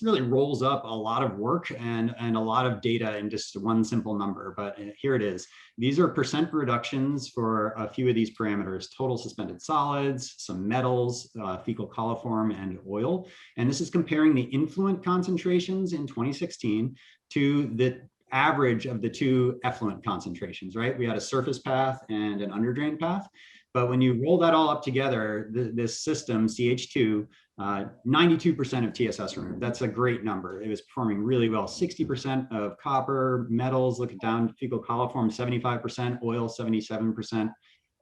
really rolls up a lot of work and a lot of data in just one simple number, but here it is. These are percent reductions for a few of these parameters: total suspended solids, some metals, fecal coliform, and oil. And this is comparing the influent concentrations in 2016 to the average of the two effluent concentrations, right? We had a surface path and an underdrain path. But when you roll that all up together, this system, CH2, 92% of TSS removed. That's a great number. It was performing really well. 60% of copper, metals, look down, fecal coliform, 75%, oil, 77%.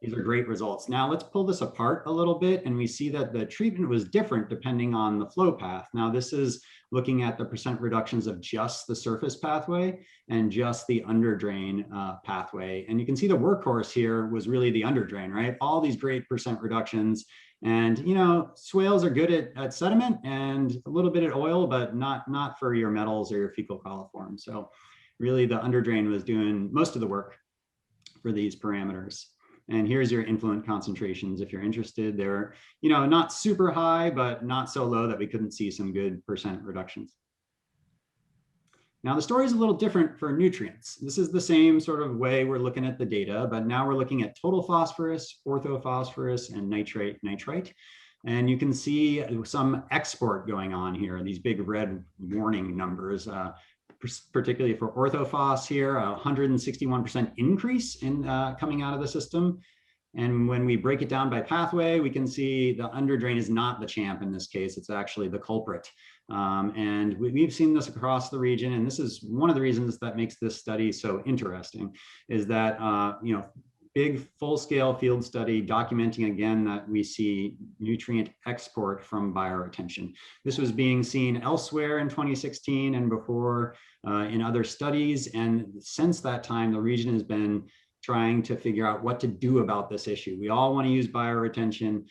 These are great results. Now let's pull this apart a little bit, and we see that the treatment was different depending on the flow path. Now this is looking at the percent reductions of just the surface pathway and just the underdrain pathway. And you can see the workhorse here was really the underdrain, right? All these great percent reductions. And you know, swales are good at sediment and a little bit at oil, but not for your metals or your fecal coliform. So really the underdrain was doing most of the work for these parameters. And here's your influent concentrations. If you're interested, they're, you know, not super high, but not so low that we couldn't see some good percent reductions. Now the story is a little different for nutrients. This is the same sort of way we're looking at the data, but now we're looking at total phosphorus, orthophosphorus, and nitrite. And you can see some export going on here, these big red warning numbers. Particularly for orthophos here, 161% increase in coming out of the system. And when we break it down by pathway, we can see the underdrain is not the champ in this case, it's actually the culprit. And we've seen this across the region, and this is one of the reasons that makes this study so interesting, is that, you know, big full-scale field study documenting again that we see nutrient export from bioretention. This was being seen elsewhere in 2016 and before in other studies. And since that time, the region has been trying to figure out what to do about this issue. We all want to use bioretention,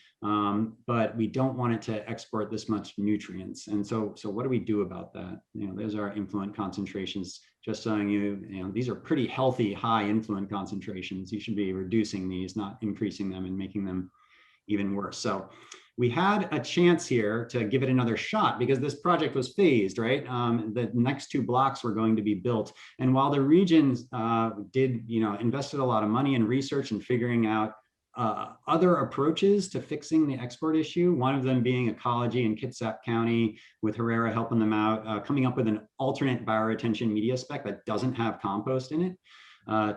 but we don't want it to export this much nutrients. And so what do we do about that? You know, there's our influent concentrations, just showing you, you know, these are pretty healthy, high influent concentrations. You should be reducing these, not increasing them and making them even worse. So we had a chance here to give it another shot because this project was phased, right? The next two blocks were going to be built. And while the region did, you know, invested a lot of money in research and figuring out other approaches to fixing the export issue, one of them being ecology in Kitsap County with Herrera helping them out, coming up with an alternate bioretention media spec that doesn't have compost in it.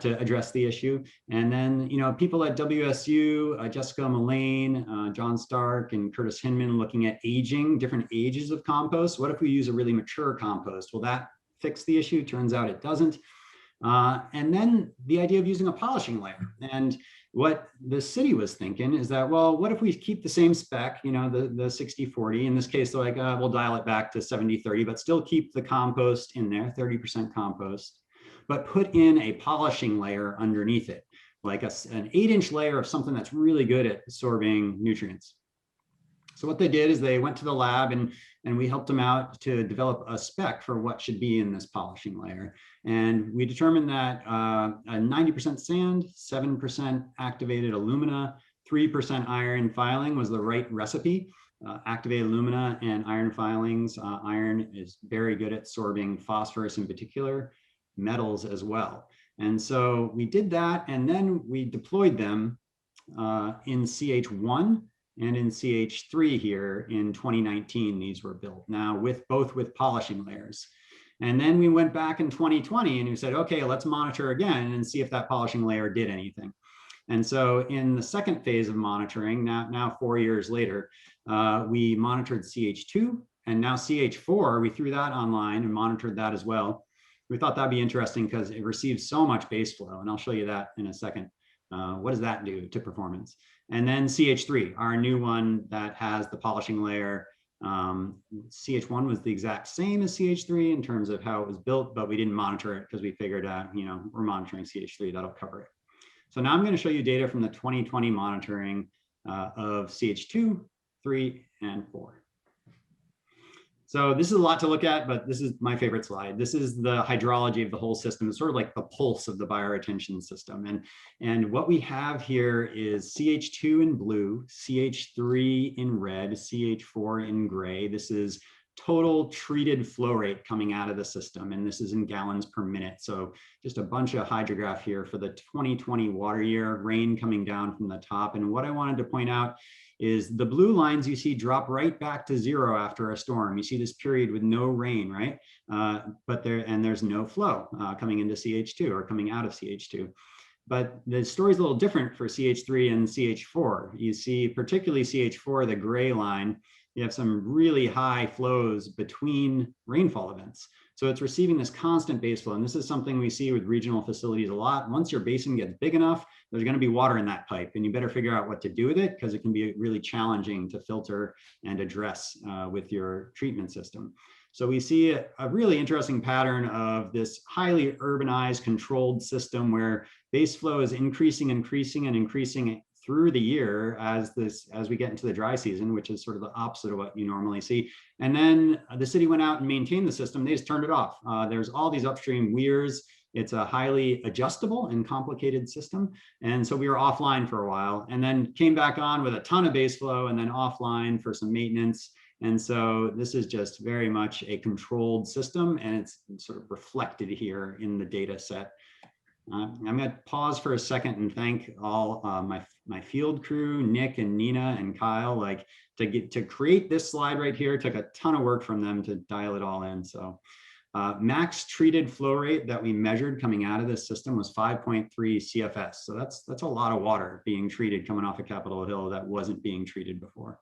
To address the issue. And then, you know, people at WSU, Jessica Mullane, John Stark, and Curtis Hinman looking at aging, different ages of compost. What if we use a really mature compost? Will that fix the issue? Turns out it doesn't. And then the idea of using a polishing layer. And what the city was thinking is that, well, what if we keep the same spec, you know, the 60-40, in this case, they're like, we'll dial it back to 70-30, but still keep the compost in there, 30% compost, but put in a polishing layer underneath it, like an 8-inch layer of something that's really good at absorbing nutrients. So what they did is they went to the lab and we helped them out to develop a spec for what should be in this polishing layer. And we determined that a 90% sand, 7% activated alumina, 3% iron filing was the right recipe. Activated alumina and iron filings. Iron is very good at sorbing phosphorus in particular, metals as well. And so we did that, and then we deployed them in CH1 and in CH3 here in 2019. These were built now both with polishing layers. And then we went back in 2020 and we said, okay, let's monitor again and see if that polishing layer did anything. And so in the second phase of monitoring, now 4 years later, we monitored CH2 and now CH4, we threw that online and monitored that as well. we thought that'd be interesting because it receives so much base flow, and I'll show you that in a second. What does that do to performance? And then CH3, our new one that has the polishing layer. CH1 was the exact same as CH3 in terms of how it was built, but we didn't monitor it because we figured out, we're monitoring CH3, that'll cover it. So now I'm going to show you data from the 2020 monitoring of CH2, 3, and 4. So this is a lot to look at, but this is my favorite slide. This is the hydrology of the whole system. It's sort of like the pulse of the bioretention system. And what we have here is CH2 in blue, CH3 in red, CH4 in gray. This is total treated flow rate coming out of the system, and this is in gallons per minute. So just a bunch of hydrograph here for the 2020 water year, rain coming down from the top. And what I wanted to point out is the blue lines you see drop right back to 0 after a storm. You see this period with no rain, right? There's no flow coming into CH2 or coming out of CH2. But the story's a little different for CH3 and CH4. You see, particularly CH4, the gray line, you have some really high flows between rainfall events. So it's receiving this constant base flow. And this is something we see with regional facilities a lot. Once your basin gets big enough, there's going to be water in that pipe, and you better figure out what to do with it because it can be really challenging to filter and address with your treatment system. So we see a really interesting pattern of this highly urbanized, controlled system where base flow is increasing through the year as we get into the dry season, which is sort of the opposite of what you normally see. And then the city went out and maintained the system. They just turned it off. There's all these upstream weirs. It's a highly adjustable and complicated system. And so we were offline for a while and then came back on with a ton of base flow and then offline for some maintenance. And so this is just very much a controlled system, and it's sort of reflected here in the data set. I'm going to pause for a second and thank all my field crew, Nick and Nina and Kyle, to create this slide right here. Took a ton of work from them to dial it all in. So max treated flow rate that we measured coming out of this system was 5.3 CFS. So that's a lot of water being treated coming off of Capitol Hill that wasn't being treated before.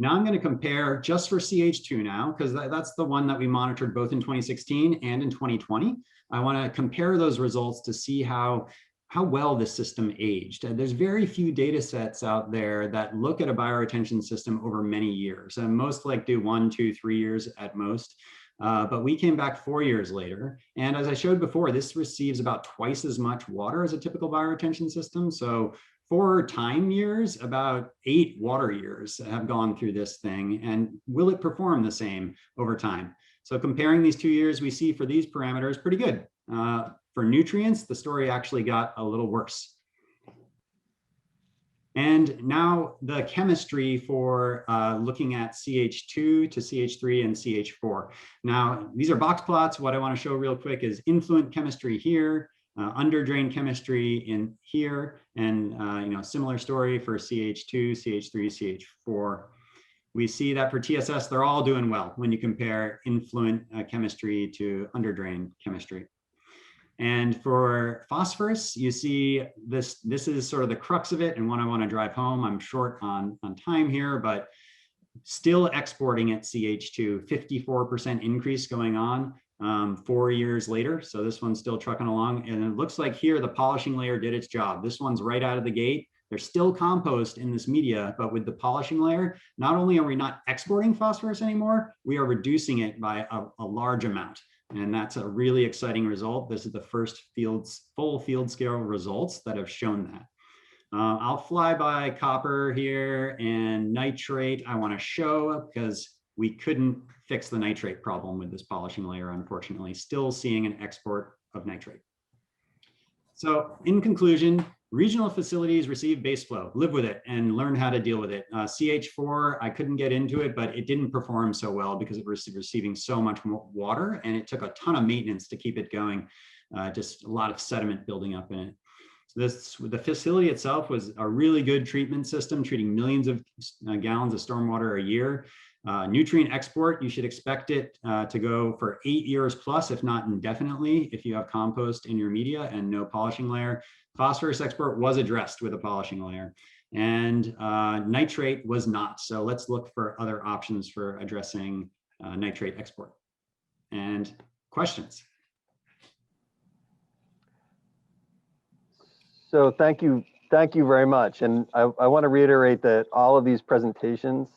Now I'm going to compare just for CH2 now, because that's the one that we monitored both in 2016 and in 2020. I want to compare those results to see how well the system aged. There's very few data sets out there that look at a bioretention system over many years, and most do 1, 2, 3 years at most. But we came back 4 years later. And as I showed before, this receives about twice as much water as a typical bioretention system. So 4 time years, about 8 water years have gone through this thing. And will it perform the same over time? So comparing these 2 years, we see for these parameters, pretty good. For nutrients, the story actually got a little worse. And now the chemistry for looking at CH2 to CH3 and CH4. Now, these are box plots. What I want to show real quick is influent chemistry here, under drain chemistry in here, and similar story for CH2, CH3, CH4. We see that for TSS, they're all doing well when you compare influent chemistry to under drain chemistry. And for phosphorus, you see this is sort of the crux of it and what I want to drive home. I'm short on time here, but still exporting at CH2, 54% increase going on 4 years later. So this one's still trucking along. And it looks like here the polishing layer did its job. This one's right out of the gate. There's still compost in this media, but with the polishing layer, not only are we not exporting phosphorus anymore, we are reducing it by a large amount. And that's a really exciting result. This is the first full field scale results that have shown that. I'll fly by copper here and nitrate. I want to show because we couldn't fix the nitrate problem with this polishing layer, unfortunately. Still seeing an export of nitrate. So in conclusion, regional facilities receive base flow, live with it and learn how to deal with it. CH4, I couldn't get into it, but it didn't perform so well because it was receiving so much more water and it took a ton of maintenance to keep it going. Just a lot of sediment building up in it. So the facility itself was a really good treatment system, treating millions of gallons of stormwater a year. Nutrient export, you should expect it to go for 8 years plus, if not indefinitely, if you have compost in your media and no polishing layer. Phosphorus export was addressed with a polishing layer, and nitrate was not. So let's look for other options for addressing nitrate export. and questions. So thank you very much. And I want to reiterate that all of these presentations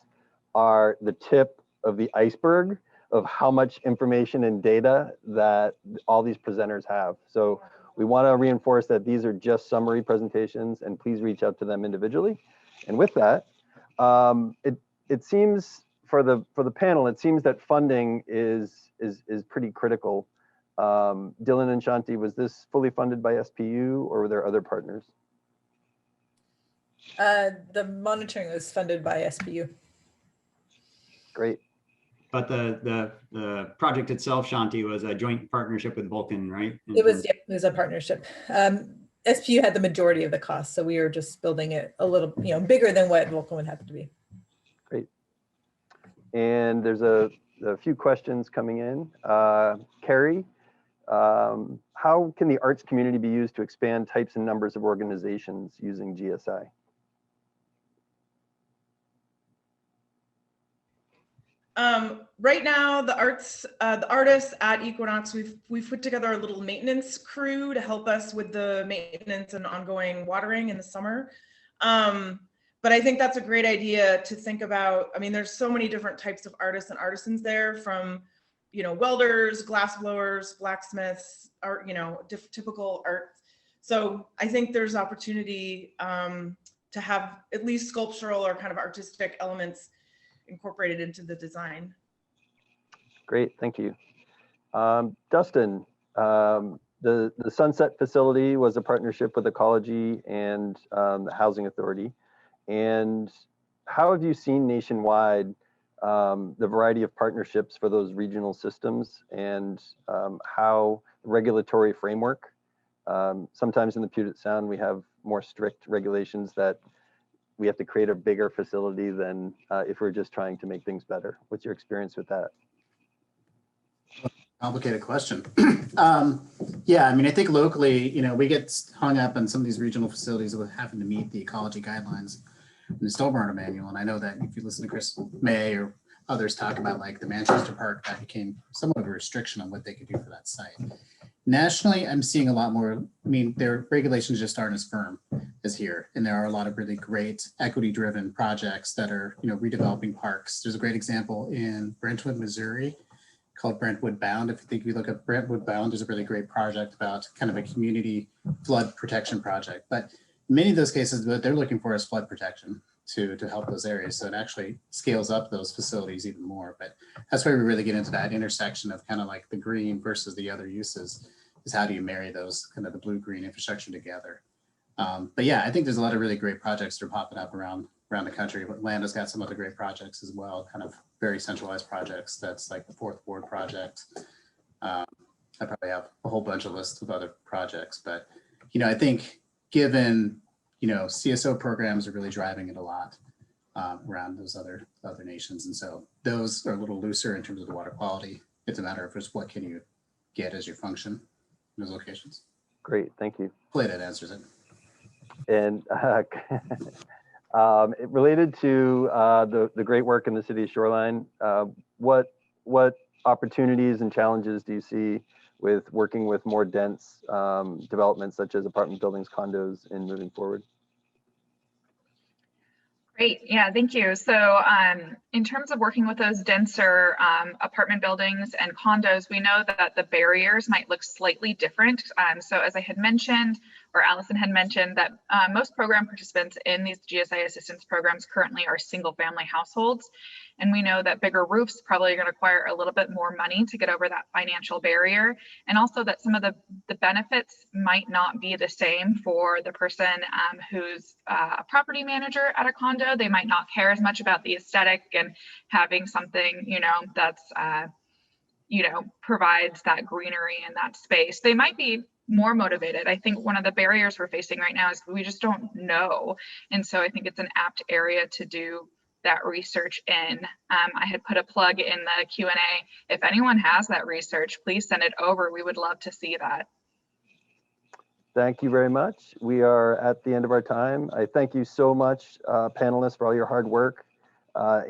are the tip of the iceberg of how much information and data that all these presenters have. So we want to reinforce that these are just summary presentations, and please reach out to them individually. And with that, it seems for the panel, it seems that funding is pretty critical. Dylan and Shanti, was this fully funded by SPU or were there other partners? The monitoring was funded by SPU. Great. But the project itself, Shanti, was a joint partnership with Vulcan, right? It was a partnership. SPU had the majority of the cost, so we were just building it a little, bigger than what Vulcan would have to be. Great. And there's a few questions coming in. Cari, how can the arts community be used to expand types and numbers of organizations using GSI? Right now, the artists at Equinox, we've put together a little maintenance crew to help us with the maintenance and ongoing watering in the summer. But I think that's a great idea to think about. I mean, there's so many different types of artists and artisans there, from welders, glass blowers, blacksmiths, art, typical art. So I think there's opportunity to have at least sculptural or kind of artistic elements incorporated into the design. Great, thank you. Dustin, the Sunset facility was a partnership with Ecology and the Housing Authority. And how have you seen nationwide the variety of partnerships for those regional systems, and how the regulatory framework? Sometimes in the Puget Sound, we have more strict regulations that we have to create a bigger facility than if we're just trying to make things better. What's your experience with that? Complicated question. Yeah, I mean, I think locally, we get hung up on some of these regional facilities with having to meet the ecology guidelines and the stormwater manual. And I know that if you listen to Chris May or others talk about like the Manchester Park, that became somewhat of a restriction on what they could do for that site. Nationally, I'm seeing a lot more. I mean, their regulations just aren't as firm as here. And there are a lot of really great equity-driven projects that are, redeveloping parks. There's a great example in Brentwood, Missouri, called Brentwood Bound. If you look at Brentwood Bound, there's a really great project about kind of a community flood protection project. But in many of those cases, what they're looking for is flood protection to help those areas. So it actually scales up those facilities even more. But that's where we really get into that intersection of kind of like the green versus the other uses, is how do you marry those kind of the blue-green infrastructure together. But yeah, I think there's a lot of really great projects that are popping up around the country. Atlanta's got some other great projects as well, kind of very centralized projects. That's like the Fourth Ward project. I probably have a whole bunch of lists of other projects, but I think given CSO programs are really driving it a lot around those other nations, and so those are a little looser in terms of the water quality. It's a matter of just what can you get as your function in those locations. Great, thank you. Hopefully that answers it. And related to the great work in the city of Shoreline, what opportunities and challenges do you see with working with more dense developments such as apartment buildings, condos, and moving forward? Great, yeah, thank you. So in terms of working with those denser apartment buildings and condos, we know that the barriers might look slightly different. So as I had mentioned, or Alison had mentioned, that most program participants in these GSI assistance programs currently are single family households. And we know that bigger roofs probably are going to require a little bit more money to get over that financial barrier. And also that some of the benefits might not be the same for the person who's a property manager at a condo. They might not care as much about the aesthetic and having something, that's, provides that greenery in that space. They might be more motivated. I think one of the barriers we're facing right now is we just don't know. And so I think it's an apt area to do that research in. I had put a plug in the Q&A. If anyone has that research, please send it over. We would love to see that. Thank you very much. We are at the end of our time. I thank you so much, panelists, for all your hard work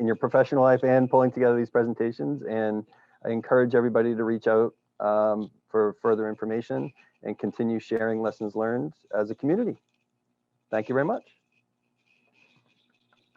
in your professional life and pulling together these presentations. And I encourage everybody to reach out for further information and continue sharing lessons learned as a community. Thank you very much.